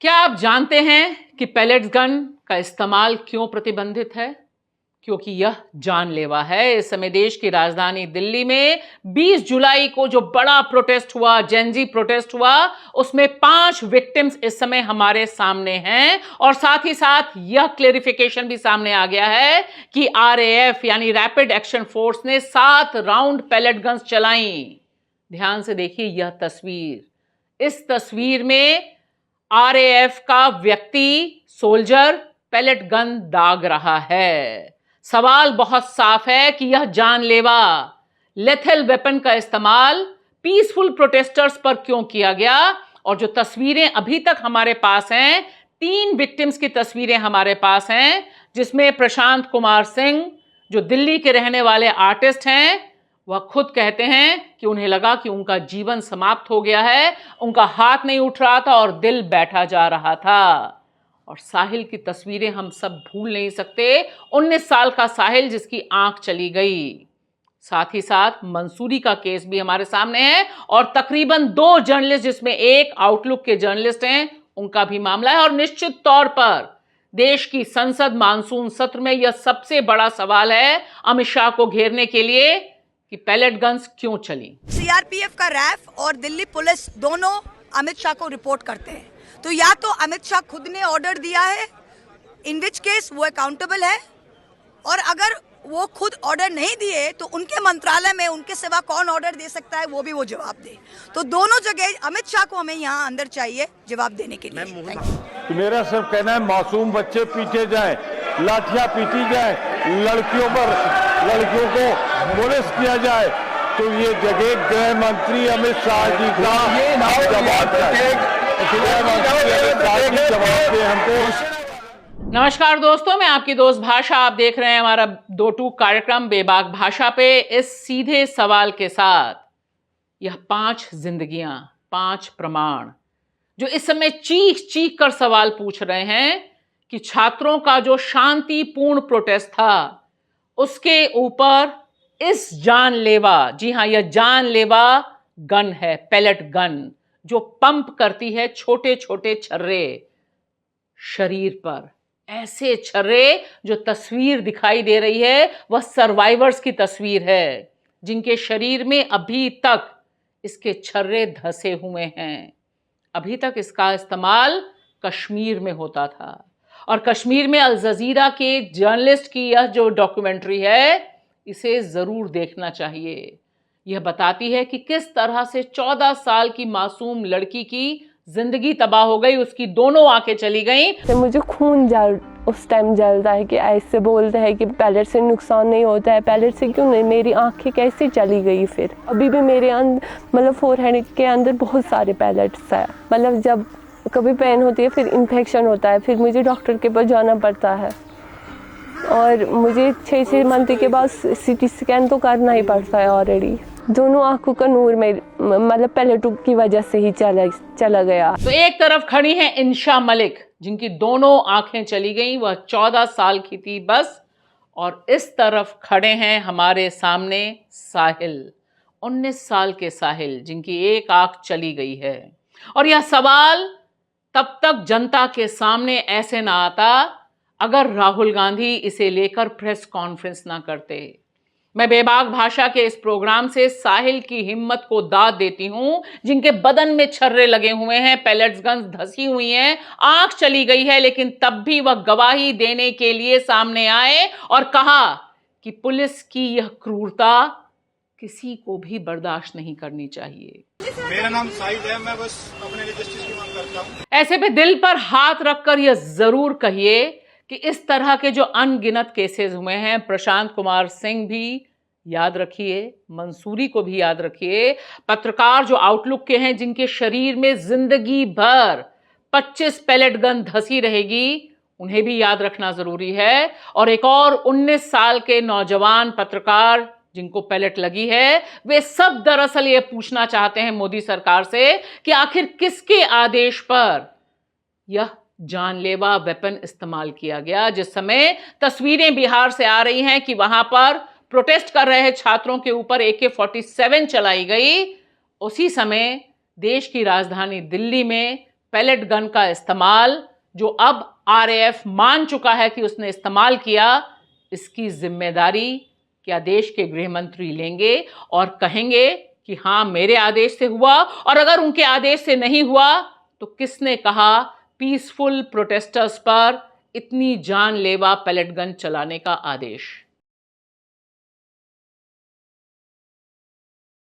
क्या आप जानते हैं कि पेलेट्स गन का इस्तेमाल क्यों प्रतिबंधित है? क्योंकि यह जानलेवा है। इस समय देश की राजधानी दिल्ली में 20 जुलाई को जो बड़ा प्रोटेस्ट हुआ, जेनजी प्रोटेस्ट हुआ, उसमें 5 विक्टिम्स इस समय हमारे सामने हैं और साथ ही साथ यह क्लेरिफिकेशन भी सामने आ गया है कि आरएएफ यानी रैपिड एक्शन फोर्स ने 7 राउंड पेलेट गन्स चलाई। ध्यान से देखिए यह तस्वीर। इस तस्वीर में आरएएफ का व्यक्ति सोल्जर पेलेट गन दाग रहा है। सवाल बहुत साफ है कि यह जानलेवा लेथल वेपन का इस्तेमाल पीसफुल प्रोटेस्टर्स पर क्यों किया गया। और जो तस्वीरें अभी तक हमारे पास हैं, 3 विक्टिम्स की तस्वीरें हमारे पास हैं, जिसमें प्रशांत कुमार सिंह जो दिल्ली के रहने वाले आर्टिस्ट हैं, वह खुद कहते हैं कि उन्हें लगा कि उनका जीवन समाप्त हो गया है, उनका हाथ नहीं उठ रहा था और दिल बैठा जा रहा था। और साहिल की तस्वीरें हम सब भूल नहीं सकते। 19 साल का साहिल जिसकी आंख चली गई। साथ ही साथ मंसूरी का केस भी हमारे सामने है और तकरीबन 2 जर्नलिस्ट, जिसमें एक आउटलुक के जर्नलिस्ट हैं, उनका भी मामला है। और निश्चित तौर पर देश की संसद मानसून सत्र में यह सबसे बड़ा सवाल है अमित शाह को घेरने के लिए कि पेलेट गन्स क्यों चली। सीआरपीएफ का रैफ और दिल्ली पुलिस दोनों अमित शाह को रिपोर्ट करते हैं, तो या तो अमित शाह खुद ने ऑर्डर दिया है, इन विच केस वो अकाउंटेबल है, और अगर वो खुद ऑर्डर नहीं दिए तो उनके मंत्रालय में उनके सिवा कौन ऑर्डर दे सकता है, वो भी वो जवाब दे। तो दोनों जगह अमित शाह को हमें यहाँ अंदर चाहिए जवाब देने के लिए। मेरा सिर्फ कहना है, मासूम बच्चे पीटे जाए, लाठियां पीटी जाए, लड़कियों को पुलिस किया जाए, तो ये जगह गृह मंत्री अमित शाह जी का जवाब है हमको। नमस्कार दोस्तों, मैं आपकी दोस्त भाषा। आप देख रहे हैं हमारा 2 टूक कार्यक्रम बेबाक भाषा पे। इस सीधे सवाल के साथ यह 5 जिंदगियां, 5 प्रमाण जो इस समय चीख चीख कर सवाल पूछ रहे हैं कि छात्रों का जो शांतिपूर्ण प्रोटेस्ट था, उसके ऊपर इस जानलेवा, जी हां यह जानलेवा गन है, पेलेट गन, जो पंप करती है छोटे छोटे छर्रे शरीर पर। ऐसे छर्रे जो तस्वीर दिखाई दे रही है वह सर्वाइवर्स की तस्वीर है, जिनके शरीर में अभी तक इसके छर्रे धसे हुए हैं। अभी तक इसका इस्तेमाल कश्मीर में होता था और कश्मीर में अल जजीरा के जर्नलिस्ट की यह जो डॉक्यूमेंट्री है, इसे जरूर देखना चाहिए। यह बताती है कि किस तरह से 14 साल की मासूम लड़की की जिंदगी तबाह हो गई, उसकी दोनों आंखें चली गईं। तो मुझे खून उस टाइम जलता है कि ऐसे बोलते हैं कि पैलेट से नुकसान नहीं होता है, पैलेट से क्यों नहीं, मेरी आंखें कैसे चली गई। फिर अभी भी मेरे अंदर मतलब फोरहेड के अंदर बहुत सारे पैलेट्स है। मतलब जब कभी पेन होती है, फिर इन्फेक्शन होता है, फिर मुझे डॉक्टर के पास जाना पड़ता है और मुझे 6 मंथ के बाद सीटी स्कैन तो करना ही पड़ता है। ऑलरेडी दोनों आंखों का नूर में मतलब पेलेटों की वजह से ही चला गया। तो एक तरफ खड़ी है इंशा मलिक, जिनकी दोनों आंखें चली गई, वह 14 साल की थी बस। और इस तरफ खड़े हैं हमारे सामने साहिल, 19 साल के साहिल, जिनकी एक आंख चली गई है। और यह सवाल तब तक जनता के सामने ऐसे ना आता अगर राहुल गांधी इसे लेकर प्रेस कॉन्फ्रेंस ना करते। मैं बेबाक भाषा के इस प्रोग्राम से साहिल की हिम्मत को दाद देती हूं, जिनके बदन में छर्रे लगे हुए हैं, पेलेट्स गन्स धसी हुई हैं, आंख चली गई है, लेकिन तब भी वह गवाही देने के लिए सामने आए और कहा कि पुलिस की यह क्रूरता किसी को भी बर्दाश्त नहीं करनी चाहिए। मेरा नाम साहिल है, मैं बस अपने लिए जस्टिस की मांग करता हूं। ऐसे में दिल पर हाथ रखकर यह जरूर कहिए कि इस तरह के जो अनगिनत केसेस हुए हैं, प्रशांत कुमार सिंह भी याद रखिए, मंसूरी को भी याद रखिए, पत्रकार जो आउटलुक के हैं, जिनके शरीर में जिंदगी भर 25 पेलेट गन धसी रहेगी, उन्हें भी याद रखना जरूरी है। और एक और 19 साल के नौजवान पत्रकार जिनको पेलेट लगी है, वे सब दरअसल ये पूछना चाहते हैं मोदी सरकार से कि आखिर किसके आदेश पर यह जानलेवा वेपन इस्तेमाल किया गया। जिस समय तस्वीरें बिहार से आ रही हैं कि वहां पर प्रोटेस्ट कर रहे छात्रों के ऊपर AK-47 चलाई गई, उसी समय देश की राजधानी दिल्ली में पैलेट गन का इस्तेमाल, जो अब आरएएफ मान चुका है कि उसने इस्तेमाल किया, इसकी जिम्मेदारी क्या देश के गृह मंत्री लेंगे और कहेंगे कि हां मेरे आदेश से हुआ, और अगर उनके आदेश से नहीं हुआ तो किसने कहा पीसफुल प्रोटेस्टर्स पर इतनी जानलेवा पैलेट गन चलाने का आदेश?